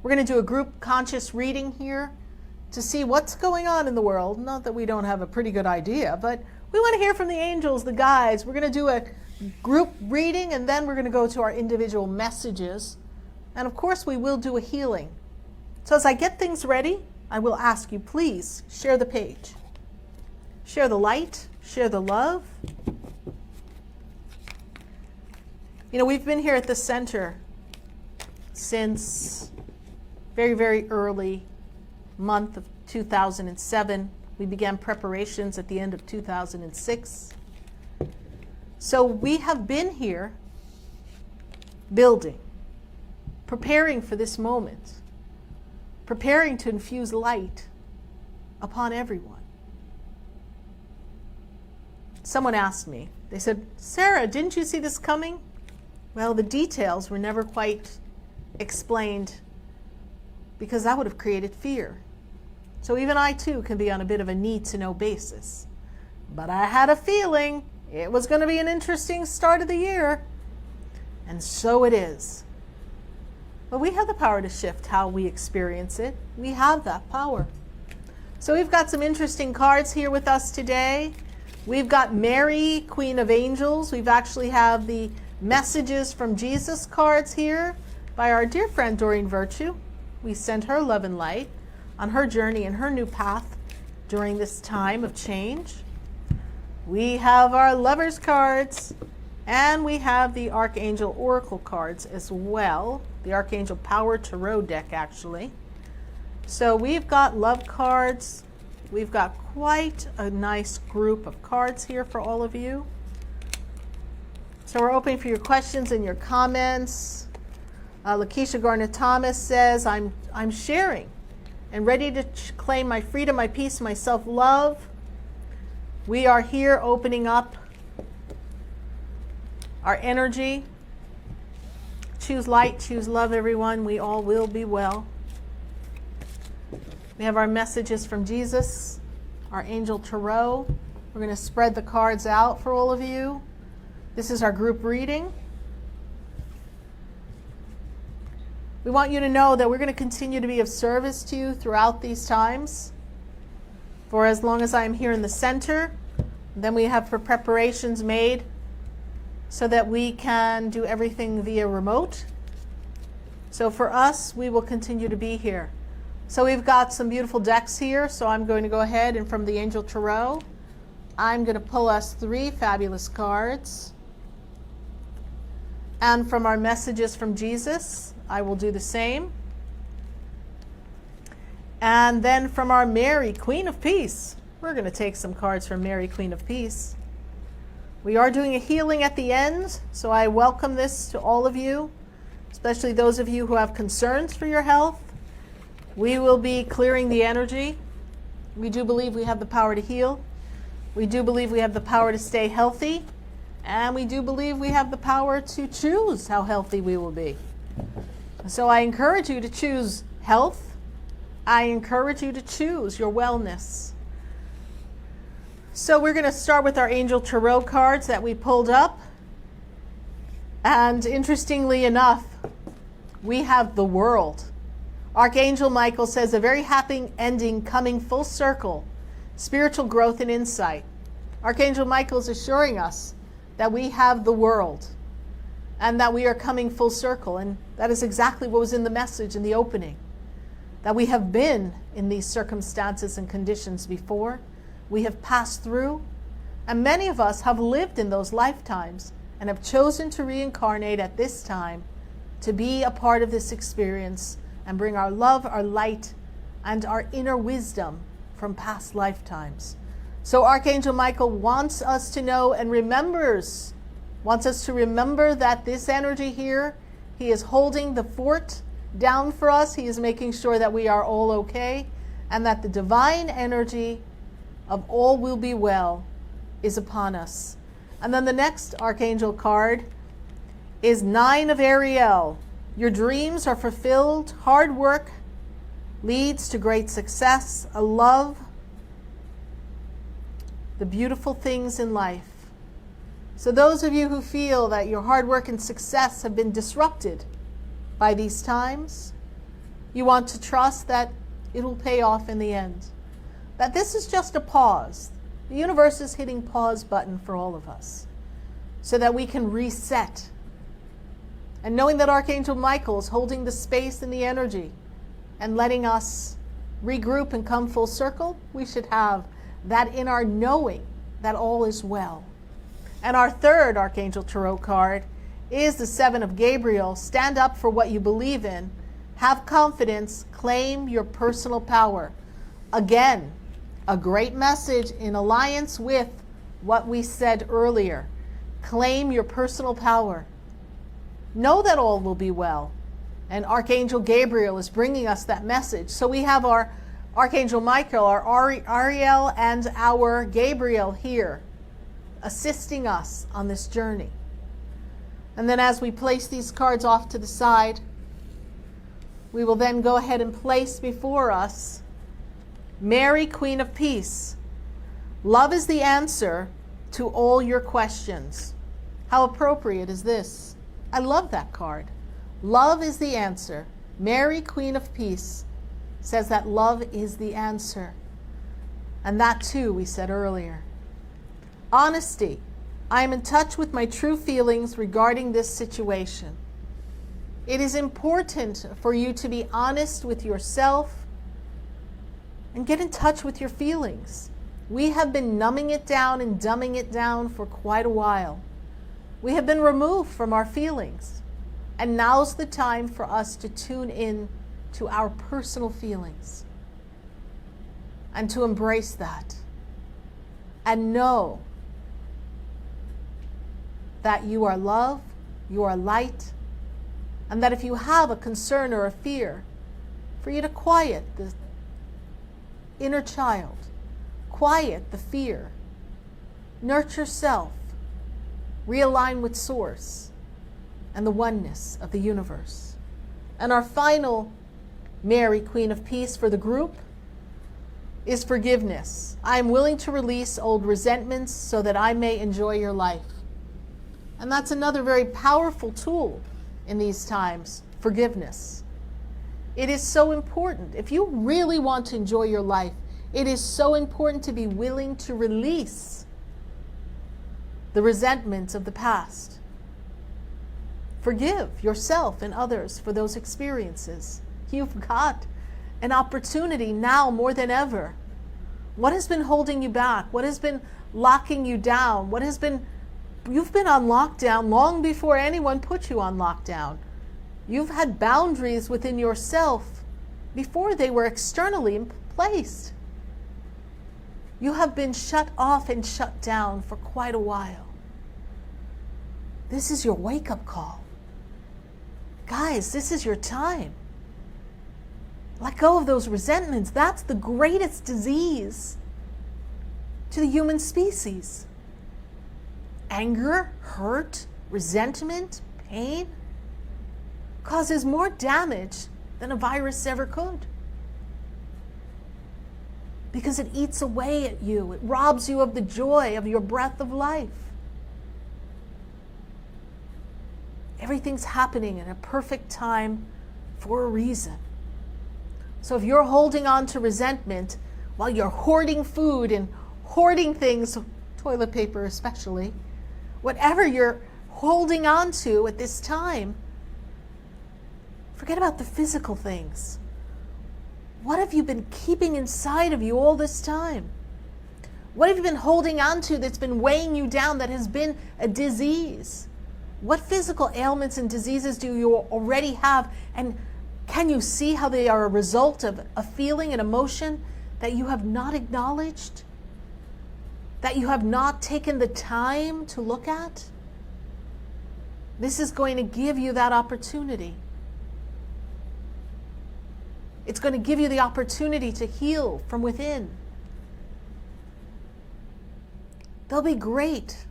We're going to do a group conscious reading here to see what's going on in the world. Not that we don't have a pretty good idea, but we want to hear from the angels, the guides. We're going to do a group reading, and then we're going to go to our individual messages. And of course, we will do a healing. So as I get things ready, I will ask you, please share the page. Share the light, share the love. You know, we've been here at the center since very, very early month of 2007. We began preparations at the end of 2006. So we have been here building, preparing for this moment, preparing to infuse light upon everyone. Someone asked me, they said, Sarah, didn't you see this coming? Well, the details were never quite explained because that would have created fear. So even I too can be on a bit of a need-to-know basis. But I had a feeling it was going to be an interesting start of the year. And so it is. But we have the power to shift how we experience it. We have that power. So we've got some interesting cards here with us today. We've got Mary, Queen of Angels. We've actually have the Messages from Jesus cards here by our dear friend Doreen Virtue. We send her love and light on her journey and her new path during this time of change. We have our Lovers cards, and we have the Archangel Oracle cards as well. The Archangel Power Tarot deck, actually. So we've got love cards. We've got quite a nice group of cards here for all of you. So we're open for your questions and your comments. Lakeisha Garner-Thomas says, I'm sharing and ready to claim my freedom, my peace, my self-love. We are here opening up our energy. Choose light, choose love, everyone. We all will be well. We have our messages from Jesus, our Angel Tarot. We're going to spread the cards out for all of you. This is our group reading. We want you to know that we're going to continue to be of service to you throughout these times. For as long as I'm here in the center, then we have preparations made so that we can do everything via remote. So for us, we will continue to be here. So we've got some beautiful decks here. So I'm going to go ahead and from the Angel Tarot, I'm going to pull us 3 fabulous cards. And from our Messages from Jesus, I will do the same. And then from our Mary, Queen of Peace, we're going to take some cards from Mary, Queen of Peace. We are doing a healing at the end, so I welcome this to all of you, especially those of you who have concerns for your health. We will be clearing the energy. We do believe we have the power to heal. We do believe we have the power to stay healthy. And we do believe we have the power to choose how healthy we will be. So I encourage you to choose health. I encourage you to choose your wellness. So we're going to start with our Angel Tarot cards that we pulled up. And interestingly enough, we have the World. Archangel Michael says, a very happy ending coming full circle, spiritual growth and insight. Archangel Michael is assuring us that we have the World and that we are coming full circle. And that is exactly what was in the message in the opening, that we have been in these circumstances and conditions before. We have passed through, and many of us have lived in those lifetimes and have chosen to reincarnate at this time to be a part of this experience and bring our love, our light, and our inner wisdom from past lifetimes. So Archangel Michael wants us to know and wants us to remember that this energy here, he is holding the fort down for us. He is making sure that we are all okay, and that the divine energy of all will be well is upon us. And then the next Archangel card is 9 of Ariel. Your dreams are fulfilled. Hard work leads to great success. A love, the beautiful things in life. So those of you who feel that your hard work and success have been disrupted by these times, You want to trust that it will pay off in the end. That this is just a pause. The universe is hitting pause button for all of us so that we can reset. And knowing that Archangel Michael is holding the space and the energy and letting us regroup and come full circle, we should have that in our knowing that all is well. And our third Archangel Tarot card is the Seven of Gabriel. Stand up for what you believe in. Have confidence. Claim your personal power. Again, a great message in alliance with what we said earlier. Claim your personal power. Know that all will be well. And Archangel Gabriel is bringing us that message. So we have our Archangel Michael, our Ariel, and our Gabriel here, assisting us on this journey. And then as we place these cards off to the side, we will then go ahead and place before us Mary, Queen of Peace. Love is the answer to all your questions. How appropriate is this? I love that card. Love is the answer. Mary, Queen of Peace, says that love is the answer. And that too we said earlier. Honesty. I am in touch with my true feelings regarding this situation. It is important for you to be honest with yourself and get in touch with your feelings. We have been numbing it down and dumbing it down for quite a while. We have been removed from our feelings. And now's the time for us to tune in to our personal feelings and to embrace that and know that you are love, you are light, and that if you have a concern or a fear, for you to quiet the inner child, quiet the fear, nurture self, realign with source and the oneness of the universe. And our final Mary, Queen of Peace for the group is forgiveness. I am willing to release old resentments so that I may enjoy your life. And that's another very powerful tool in these times, forgiveness. It is so important. If you really want to enjoy your life, it is so important to be willing to release the resentments of the past. Forgive yourself and others for those experiences. You've got an opportunity now more than ever. What has been holding you back? What has been locking you down? You've been on lockdown long before anyone put you on lockdown. You've had boundaries within yourself before they were externally placed. You have been shut off and shut down for quite a while. This is your wake-up call. Guys, this is your time. Let go of those resentments. That's the greatest disease to the human species. Anger, hurt, resentment, pain causes more damage than a virus ever could. Because it eats away at you. It robs you of the joy of your breath of life. Everything's happening in a perfect time for a reason. So if you're holding on to resentment while you're hoarding food and hoarding things, toilet paper especially, whatever you're holding on to at this time, forget about the physical things. What have you been keeping inside of you all this time? What have you been holding on to that's been weighing you down, that has been a disease? What physical ailments and diseases do you already have? And can you see how they are a result of a feeling, an emotion that you have not acknowledged? That you have not taken the time to look at? This is going to give you that opportunity. It's going to give you the opportunity to heal from within. There'll be great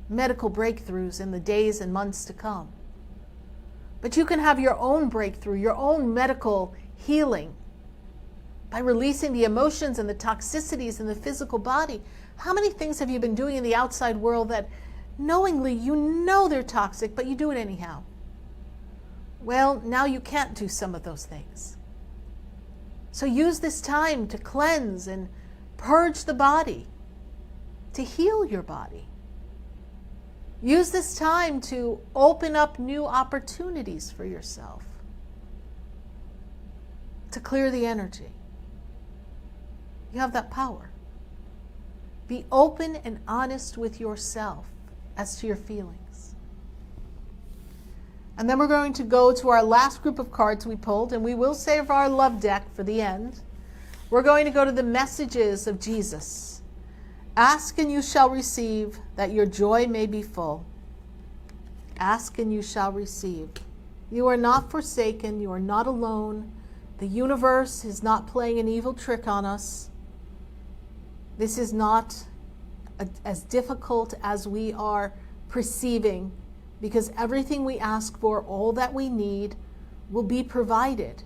medical breakthroughs in the days and months to come. But you can have your own breakthrough, your own medical healing by releasing the emotions and the toxicities in the physical body. How many things have you been doing in the outside world that knowingly you know they're toxic, but you do it anyhow? Well, now you can't do some of those things. So use this time to cleanse and purge the body, to heal your body. Use this time to open up new opportunities for yourself, to clear the energy. You have that power. Be open and honest with yourself as to your feelings. And then we're going to go to our last group of cards we pulled, and we will save our love deck for the end. We're going to go to the messages of Jesus. Ask and you shall receive, that your joy may be full. Ask and you shall receive. You are not forsaken. You are not alone. The universe is not playing an evil trick on us. This is not as difficult as we are perceiving, because everything we ask for, all that we need, will be provided.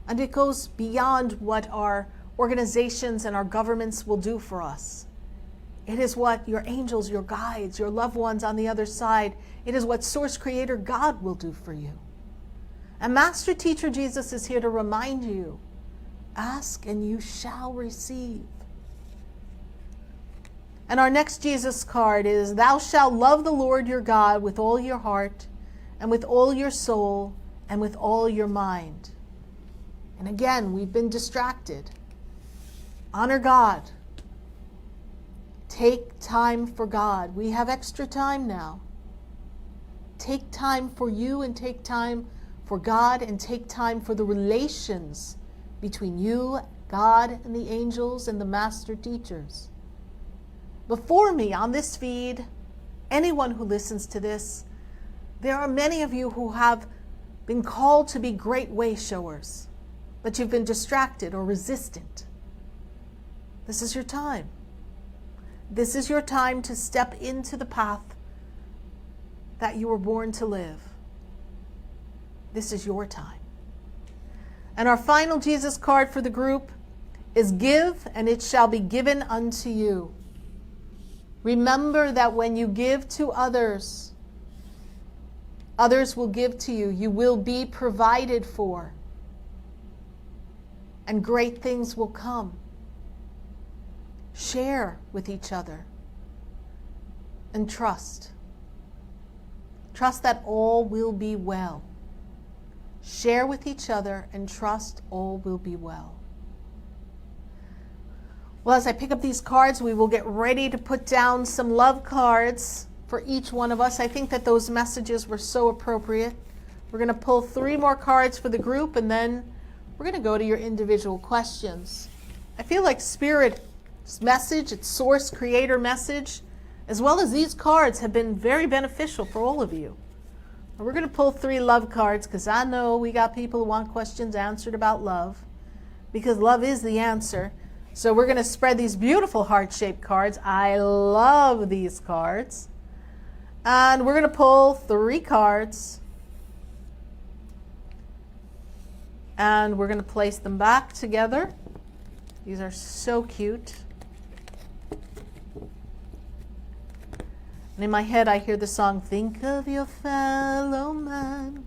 And it goes beyond what our organizations and our governments will do for us. It is what your angels, your guides, your loved ones on the other side, it is what Source Creator God will do for you. And Master Teacher Jesus is here to remind you, ask and you shall receive. And our next Jesus card is, thou shalt love the Lord your God with all your heart and with all your soul and with all your mind. And again, we've been distracted. Honor God. Take time for God. We have extra time now. Take time for you and take time for God and take time for the relations between you, God, and the angels and the master teachers. Before me on this feed, anyone who listens to this, there are many of you who have been called to be great way showers, but you've been distracted or resistant. This is your time. This is your time to step into the path that you were born to live. This is your time. And our final Jesus card for the group is, give and it shall be given unto you. Remember that when you give to others, others will give to you. You will be provided for. And great things will come. Share with each other. And trust. Trust that all will be well. Share with each other and trust all will be well. Well, as I pick up these cards, we will get ready to put down some love cards for each one of us. I think that those messages were so appropriate. We're going to pull 3 more cards for the group, and then we're going to go to your individual questions. I feel like Spirit's message, its Source Creator message, as well as these cards, have been very beneficial for all of you. We're going to pull 3 love cards because I know we got people who want questions answered about love, because love is the answer. So we're going to spread these beautiful heart-shaped cards. I love these cards. And we're going to pull 3 cards. And we're going to place them back together. These are so cute. And in my head I hear the song, think of your fellow man,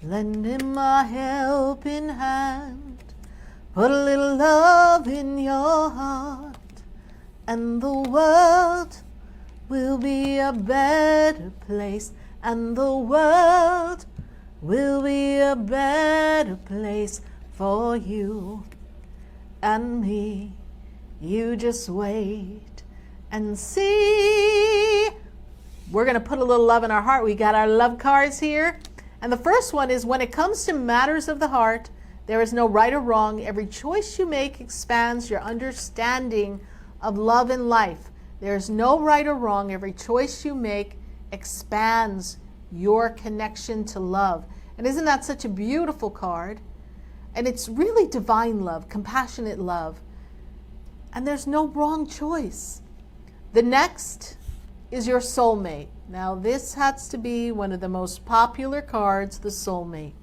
lend him a helping hand. Put a little love in your heart, and the world will be a better place. And the world will be a better place for you and me. You just wait and see. We're going to put a little love in our heart. We got our love cards here. And the first one is, when it comes to matters of the heart, there is no right or wrong. Every choice you make expands your understanding of love and life. There is no right or wrong. Every choice you make expands your connection to love. And isn't that such a beautiful card? And it's really divine love, compassionate love. And there's no wrong choice. The next is your soulmate. Now this has to be one of the most popular cards, the soulmate.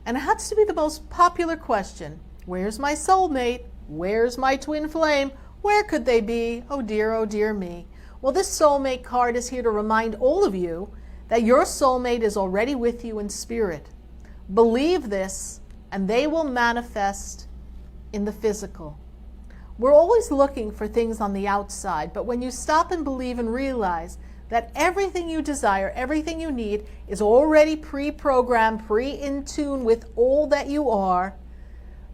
And it has to be the most popular question. Where's my soulmate? Where's my twin flame? Where could they be? Oh dear me. Well, this soulmate card is here to remind all of you that your soulmate is already with you in spirit. Believe this, and they will manifest in the physical. We're always looking for things on the outside, but when you stop and believe and realize that everything you desire, everything you need is already pre-programmed, in tune with all that you are,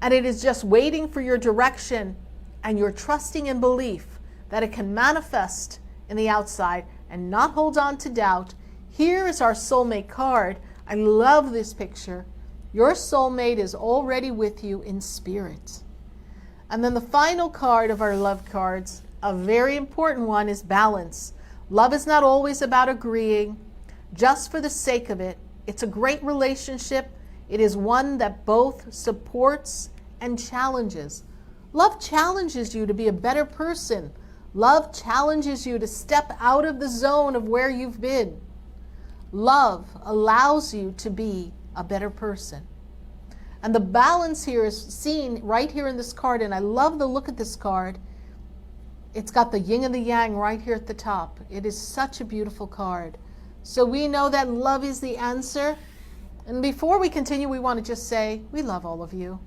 and it is just waiting for your direction and your trusting and belief that it can manifest in the outside and not hold on to doubt. Here is our soulmate card. I love this picture. Your soulmate is already with you in spirit. And then the final card of our love cards, a very important one, is balance. Love is not always about agreeing just for the sake of it. It's a great relationship. It is one that both supports and challenges. Love challenges you to be a better person. Love challenges you to step out of the zone of where you've been. Love allows you to be a better person. And the balance here is seen right here in this card, and I love the look at this card. It's got the yin and the yang right here at the top. It is such a beautiful card. So we know that love is the answer. And before we continue, we want to just say, we love all of you.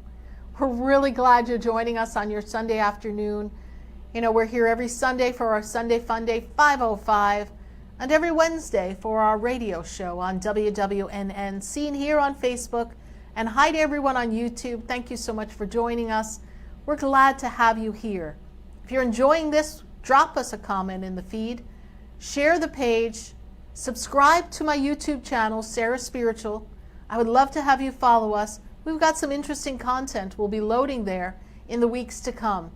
We're really glad you're joining us on your Sunday afternoon. You know, we're here every Sunday for our Sunday Funday 5:05, and every Wednesday for our radio show on WWNN, seen here on Facebook. And hi to everyone on YouTube. Thank you so much for joining us. We're glad to have you here. If you're enjoying this, drop us a comment in the feed, share the page, subscribe to my YouTube channel, Sarahspiritual. I would love to have you follow us. We've got some interesting content we'll be loading there in the weeks to come.